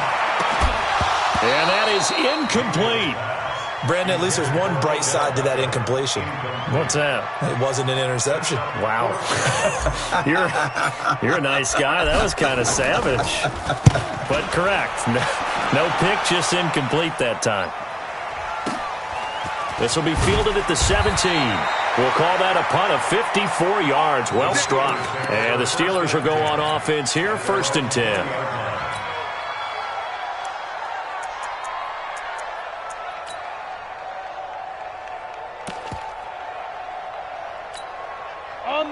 And that is incomplete. Brandon, at least there's one bright side to that incompletion. What's that? It wasn't an interception. Wow. You're a nice guy. That was kind of savage. But correct. No pick, just incomplete that time. This will be fielded at the 17. We'll call that a punt of 54 yards. Well struck. And the Steelers will go on offense here, 1st and 10.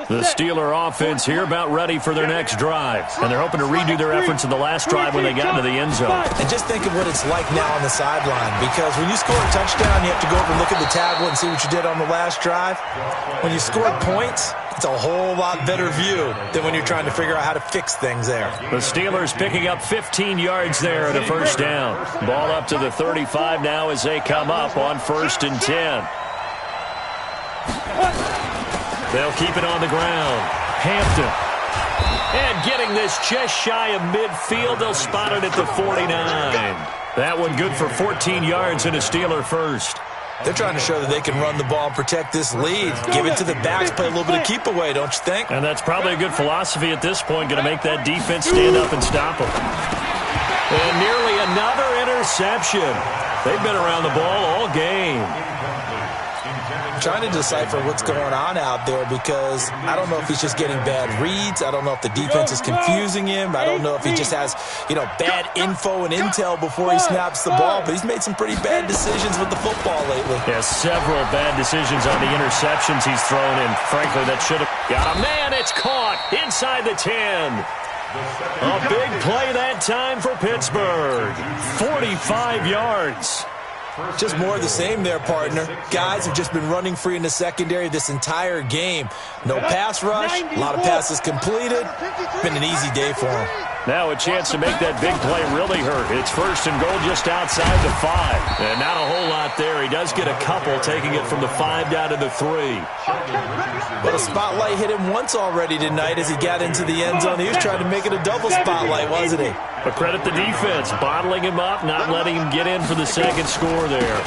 The Steeler offense here about ready for their next drive. And they're hoping to redo their efforts in the last drive when they got into the end zone. And just think of what it's like now on the sideline. Because when you score a touchdown, you have to go over and look at the tablet and see what you did on the last drive. When you score points, it's a whole lot better view than when you're trying to figure out how to fix things there. The Steelers picking up 15 yards there at a first down. Ball up to the 35 now as they come up on 1st and 10. They'll keep it on the ground. Hampton. And getting this just shy of midfield. They'll spot it at the 49. That one good for 14 yards and a Steeler first. They're trying to show that they can run the ball and protect this lead. Give it to the backs, play a little bit of keep away, don't you think? And that's probably a good philosophy at this point. Going to make that defense stand up and stop them. And nearly another interception. They've been around the ball all game. Trying to decipher what's going on out there because I don't know if he's just getting bad reads. I don't know if the defense is confusing him. I don't know if he just has, bad info and intel before he snaps the ball. But he's made some pretty bad decisions with the football lately. Yeah, several bad decisions on the interceptions he's thrown in. Frankly, that should have got a man. It's caught inside the 10. A big play that time for Pittsburgh. 45 yards. Just more of the same there, partner. Guys have just been running free in the secondary this entire game. No pass rush, a lot of passes completed. Been an easy day for them. Now a chance to make that big play really hurt. It's 1st and goal just outside the 5. And not a whole lot there. He does get a couple, taking it from the 5 down to the 3. But a spotlight hit him once already tonight as he got into the end zone. He was trying to make it a double spotlight, wasn't he? But credit the defense, bottling him up, not letting him get in for the second score there.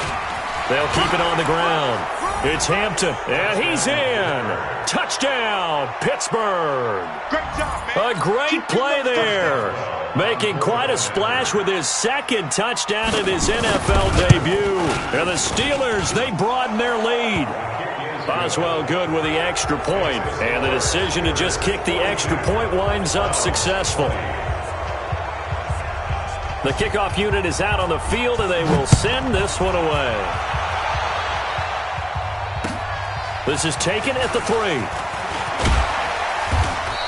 They'll keep it on the ground. It's Hampton, and he's in. Touchdown, Pittsburgh. Great job, man. A great play there. Making quite a splash with his second touchdown in his NFL debut. And the Steelers, they broaden their lead. Boswell good with the extra point, and the decision to just kick the extra point winds up successful. The kickoff unit is out on the field, and they will send this one away. This is taken at the 3.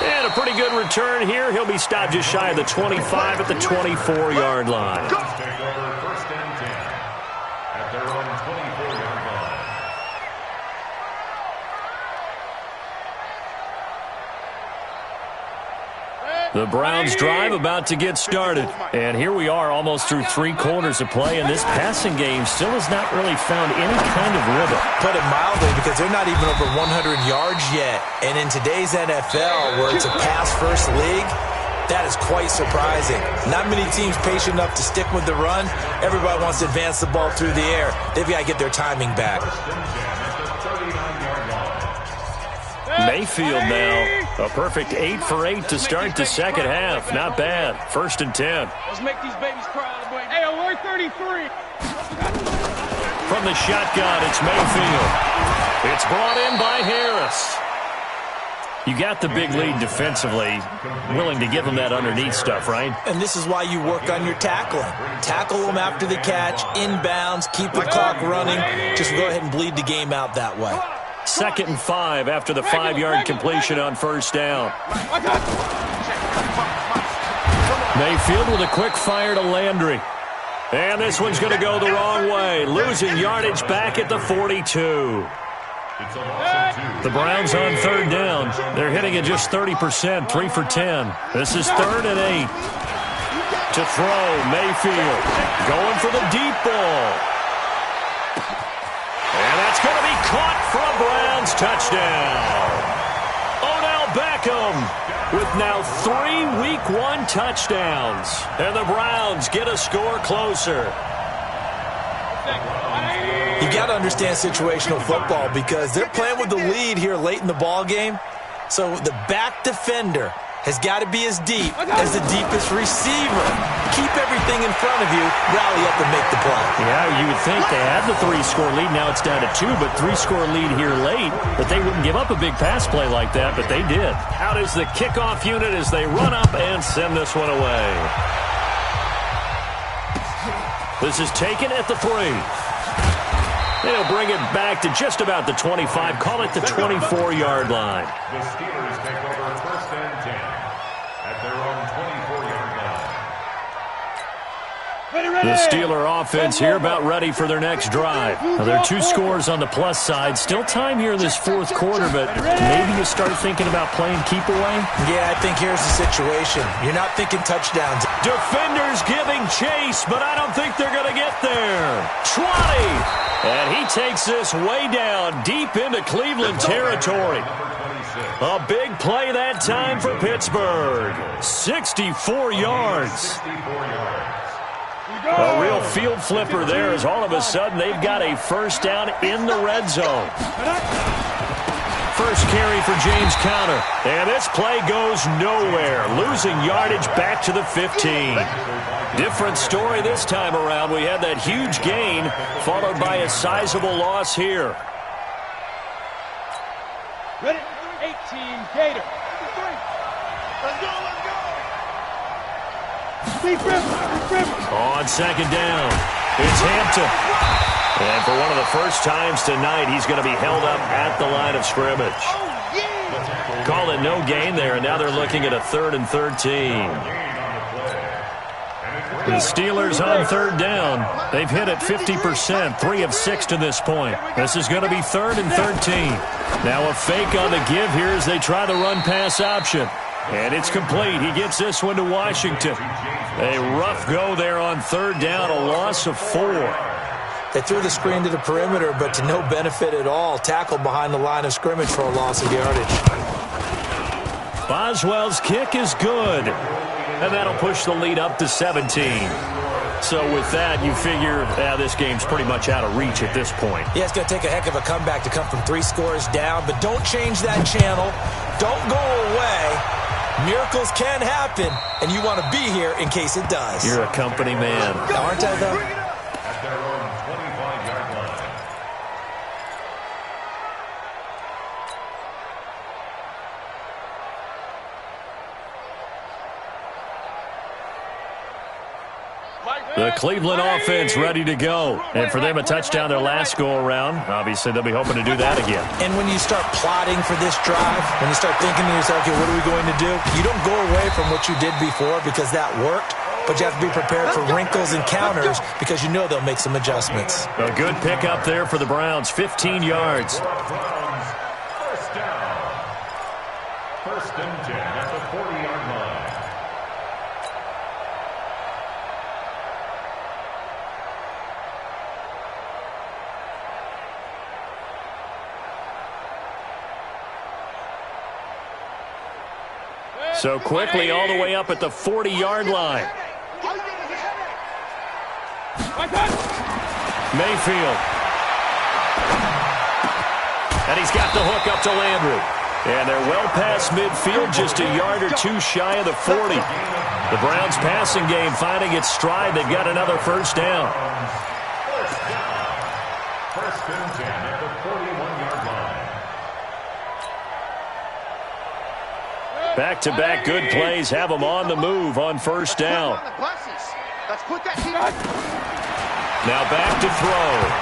And a pretty good return here. He'll be stopped just shy of the 25 at the 24-yard line. Take over 1st and 10 at their own 24-yard line. The Browns drive about to get started. And here we are almost through 3 quarters of play, and this passing game still has not really found any kind of rhythm. Put it mildly, because they're not even over 100 yards yet. And in today's NFL, where it's a pass-first league, that is quite surprising. Not many teams patient enough to stick with the run. Everybody wants to advance the ball through the air. They've got to get their timing back. Mayfield now. A perfect 8 for 8 to start the second half. Not bad. 1st and 10. Let's make these babies cry. Hey, alert 33. From the shotgun, it's Mayfield. It's brought in by Harris. You got the big lead defensively. Willing to give them that underneath stuff, right? And this is why you work on your tackling. Tackle them after the catch, inbounds, keep the clock running. Just go ahead and bleed the game out that way. 2nd and 5 after the 5-yard completion on 1st down. Mayfield with a quick fire to Landry. And this one's going to go the wrong way. Losing yardage back at the 42. The Browns on 3rd down. They're hitting at just 30%, 3 for 10. This is 3rd and 8. To throw, Mayfield going for the deep ball. And that's going to be caught for a Browns touchdown. Odell Beckham with now 3 Week 1 touchdowns. And the Browns get a score closer. You got to understand situational football because they're playing with the lead here late in the ball game. So the back defender has got to be as deep as the deepest receiver. Keep everything in front of you, rally up and make the play. Yeah, you would think they had the 3-score lead. Now it's down to 2, but 3-score lead here late. But they wouldn't give up a big pass play like that, but they did. Out is the kickoff unit as they run up and send this one away. This is taken at the 3. They'll bring it back to just about the 25. Call it the 24-yard line. The Steelers take over 1st and 10 at their own 24-yard line. The Steeler offense here about ready for their next drive. Now, there are 2 scores on the plus side. Still time here in this 4th quarter, but maybe you start thinking about playing keep away? Yeah, I think here's the situation. You're not thinking touchdowns. Defenders giving chase, but I don't think they're going to get there. 20. And he takes this way down deep into Cleveland territory. A big play that time for Pittsburgh. 64 yards. A real field flipper there as all of a sudden they've got a first down in the red zone. First carry for James Conner. And this play goes nowhere. Losing yardage back to the 15. Different story this time around. We had that huge gain followed by a sizable loss here. Ready? 18, Gator. Let's go, let's go. On second down, it's Hampton. And for one of the first times tonight, he's going to be held up at the line of scrimmage. Call it no gain there, and now they're looking at a 3rd and 13. The Steelers on 3rd down. They've hit it 50%, 3 of 6 to this point. This is going to be 3rd and 13. Now a fake on the give here as they try the run-pass option. And it's complete. He gets this one to Washington. A rough go there on 3rd down, a loss of 4. They threw the screen to the perimeter, but to no benefit at all. Tackled behind the line of scrimmage for a loss of yardage. Boswell's kick is good. And that'll push the lead up to 17. So with that, you figure this game's pretty much out of reach at this point. Yeah, it's going to take a heck of a comeback to come from 3 scores down, but don't change that channel. Don't go away. Miracles can happen, and you want to be here in case it does. You're a company man. Aren't I, though? At their own 25-yard line. The Cleveland offense ready to go. And for them, a touchdown their last go-around. Obviously, they'll be hoping to do that again. And when you start plotting for this drive, when you start thinking to yourself, okay, what are we going to do? You don't go away from what you did before because that worked, but you have to be prepared for wrinkles and counters because you know they'll make some adjustments. A good pickup there for the Browns, 15 yards. First down. 1st and 10 at the 40-yard line. So quickly all the way up at the 40-yard line. Mayfield. And he's got the hook up to Landry. And they're well past midfield, just a yard or 2 shy of the 40. The Browns passing game finding its stride. They've got another first down. First and 10 at the 41-yard line. Back-to-back good plays have them on the move on first down. Now back to throw.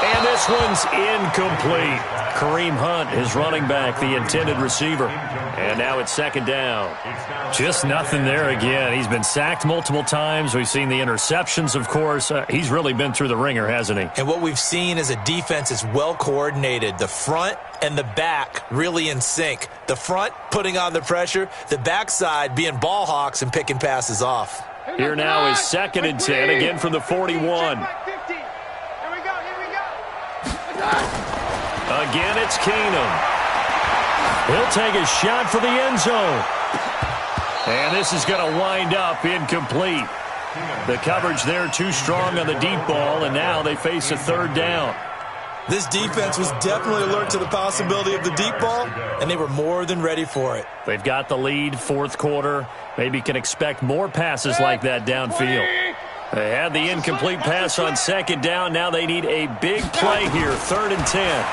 And this one's incomplete. Kareem Hunt, his running back, the intended receiver. And now it's second down. Just nothing there again. He's been sacked multiple times. We've seen the interceptions, of course. He's really been through the ringer, hasn't he? And what we've seen is a defense that's well coordinated. The front and the back really in sync. The front putting on the pressure. The backside being ball hawks and picking passes off. Here now is second and 10, again from the 41. Again, it's Keenum. He'll take a shot for the end zone. And this is going to wind up incomplete. The coverage there too strong on the deep ball, and now they face a third down. This defense was definitely alert to the possibility of the deep ball, and they were more than ready for it. They've got the lead, fourth quarter. Maybe can expect more passes like that downfield. They had the incomplete pass on second down. Now they need a big play here, 3rd and 10.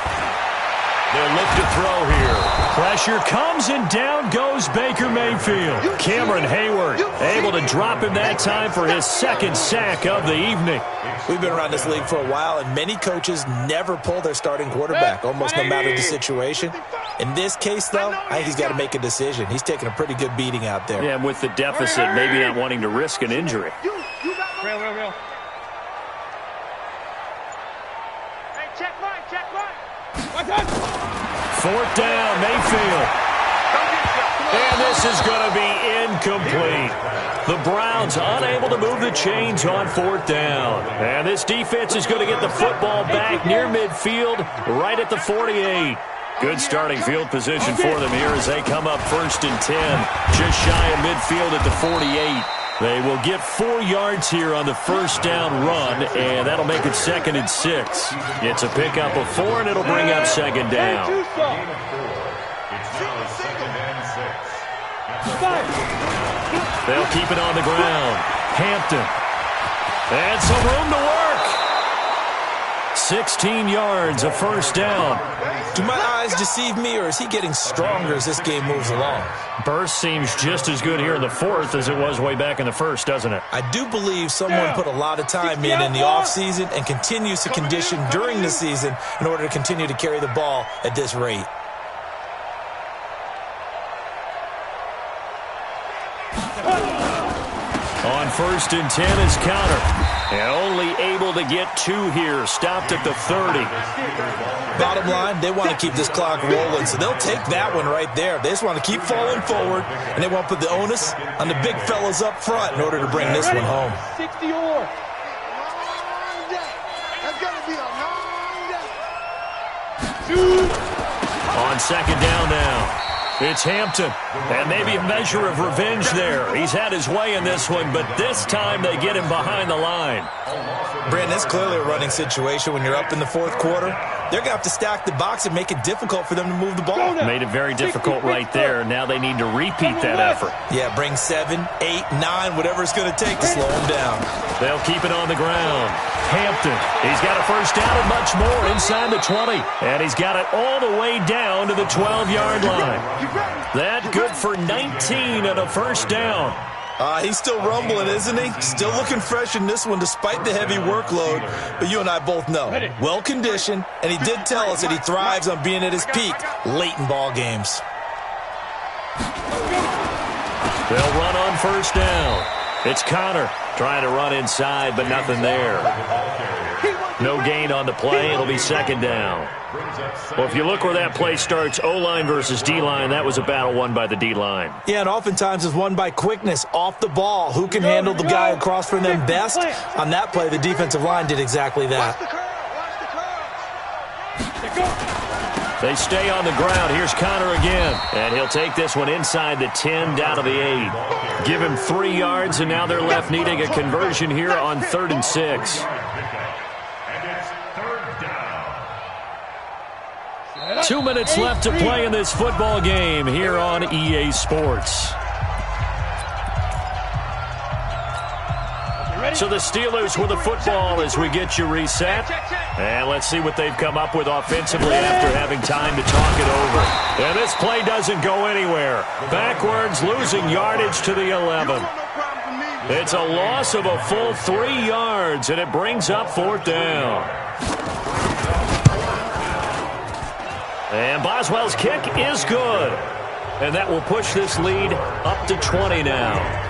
They'll look to throw here. Pressure comes, and down goes Baker Mayfield. Cameron Hayward able to drop him that time for his second sack of the evening. We've been around this league for a while, and many coaches never pull their starting quarterback, almost no matter the situation. In this case, though, I think he's got to make a decision. He's taking a pretty good beating out there. Yeah, and with the deficit, maybe not wanting to risk an injury. Real. Hey, check right. 4th down, Mayfield. And this is going to be incomplete. The Browns unable to move the chains on 4th down. And this defense is going to get the football back near midfield, right at the 48. Good starting field position for them here as they come up 1st and 10. Just shy of midfield at the 48. They will get 4 yards here on the first down run, and that'll make it 2nd and 6. It's a pickup of 4, and it'll bring up 2nd down. It's now 2nd and 6. They'll keep it on the ground. Hampton. And some room to work. 16 yards, a first down. Do my eyes deceive me, or is he getting stronger as this game moves along? Burst seems just as good here in the 4th as it was way back in the 1st, doesn't it? I do believe someone put a lot of time in the offseason and continues to condition during the season in order to continue to carry the ball at this rate. On 1st and 10 is counter. And only able to get 2 here. Stopped at the 30. Bottom line, they want to keep this clock rolling, so they'll take that one right there. They just want to keep falling forward, and they want to put the onus on the big fellas up front in order to bring this one home. 60 or. That's going to be a long day. On 2nd down now. It's Hampton, and maybe a measure of revenge there. He's had his way in this one, but this time they get him behind the line. Brandon, it's clearly a running situation when you're up in the 4th quarter. They're going to have to stack the box and make it difficult for them to move the ball. Made it very difficult right there. Now they need to repeat that effort. Yeah, bring 7, 8, 9, whatever it's going to take to slow them down. They'll keep it on the ground. Hampton, he's got a first down and much more inside the 20. And he's got it all the way down to the 12-yard line. That good for 19 and a first down. He's still rumbling, isn't he? Still looking fresh in this one despite the heavy workload. But you and I both know, well-conditioned, and he did tell us that he thrives on being at his peak late in ball games. They'll run on first down. It's Connor trying to run inside, but nothing there. No gain on the play. It'll be 2nd down. Well, if you look where that play starts, O-line versus D-line, that was a battle won by the D-line. Yeah, and oftentimes it's won by quickness, off the ball. Who can handle the guy across from them best? On that play, the defensive line did exactly that. They stay on the ground. Here's Connor again. And he'll take this one inside the 10, down to the 8. Give him 3 yards, and now they're left needing a conversion here on 3rd and 6. 2 minutes left to play in this football game here on EA Sports. So the Steelers with the football as we get you reset. And let's see what they've come up with offensively after having time to talk it over. And this play doesn't go anywhere. Backwards, losing yardage to the 11. It's a loss of a full 3 yards, and it brings up 4th down. And Boswell's kick is good. And that will push this lead up to 20 now.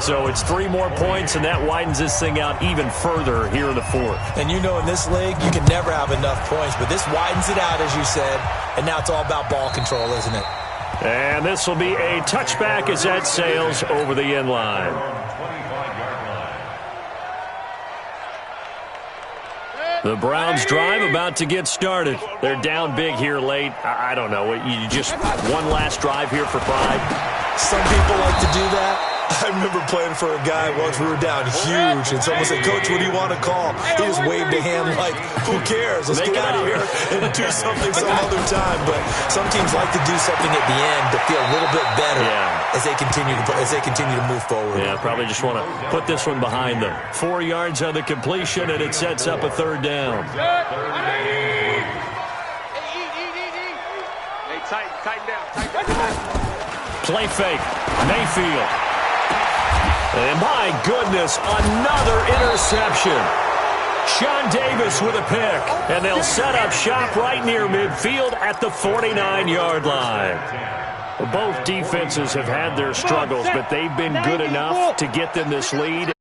So it's 3 more points, and that widens this thing out even further here in the 4th. And you know in this league, you can never have enough points, but this widens it out, as you said, and now it's all about ball control, isn't it? And this will be a touchback as that sails over the end line. The Browns drive about to get started. They're down big here late. I don't know. You just one last drive here for pride. Some people like to do that. I remember playing for a guy once. We were down huge, and someone said, "Coach, what do you want to call?" He just waved a hand like, "Who cares? Let's get out of here and do something some other time." But some teams like to do something at the end to feel a little bit better as they continue to move forward. Yeah, probably just want to put this one behind them. 4 yards on the completion, and it sets up a third down. Tighten down. Play fake. Mayfield. And my goodness, another interception. Sean Davis with a pick. And they'll set up shop right near midfield at the 49-yard line. Both defenses have had their struggles, but they've been good enough to get them this lead.